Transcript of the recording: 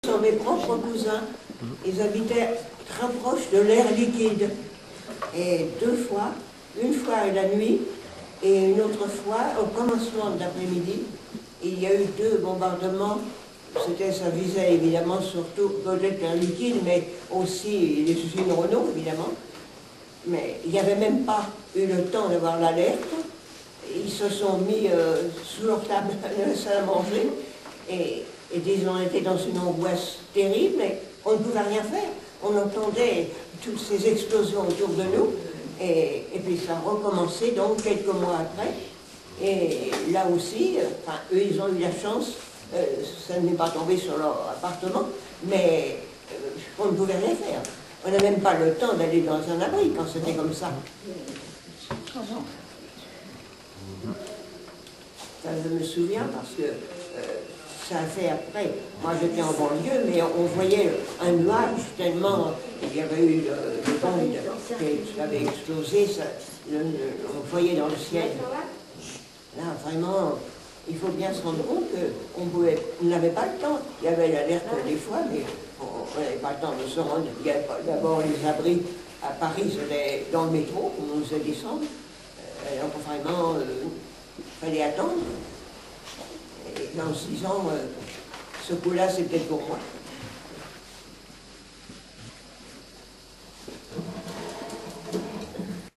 sont mes propres cousins. Ils habitaient très proche de l'air liquide. Et deux fois, une fois la nuit et une autre fois au commencement de l'après-midi, il y a eu deux bombardements. Ça visait évidemment surtout peut-être l'air liquide, mais aussi les usines Renault, évidemment. Mais il n'y avait même pas eu le temps d'avoir l'alerte. Ils se sont mis sous leur table à la salle à manger et ils ont été dans une angoisse terrible, mais on ne pouvait rien faire. On entendait toutes ces explosions autour de nous et puis ça a recommencé donc quelques mois après. Et là aussi, enfin, eux ils ont eu la chance, ça n'est pas tombé sur leur appartement, mais on ne pouvait rien faire. On n'a même pas le temps d'aller dans un abri quand c'était comme ça. Ça, je me souviens parce que ça a fait après. Moi j'étais en banlieue, mais on voyait un nuage tellement. Il y avait eu le bombe qui avait explosé, on voyait dans le ciel. Là vraiment, il faut bien se rendre compte qu'on n'avait pas le temps. Il y avait l'alerte des fois, mais on n'avait pas le temps de se rendre. Il y avait d'abord les abris à Paris, c'était dans le métro, on nous faisait descendre. Donc vraiment, il fallait attendre. Et dans 6 ans, ce coup-là, c'est peut-être pour moi.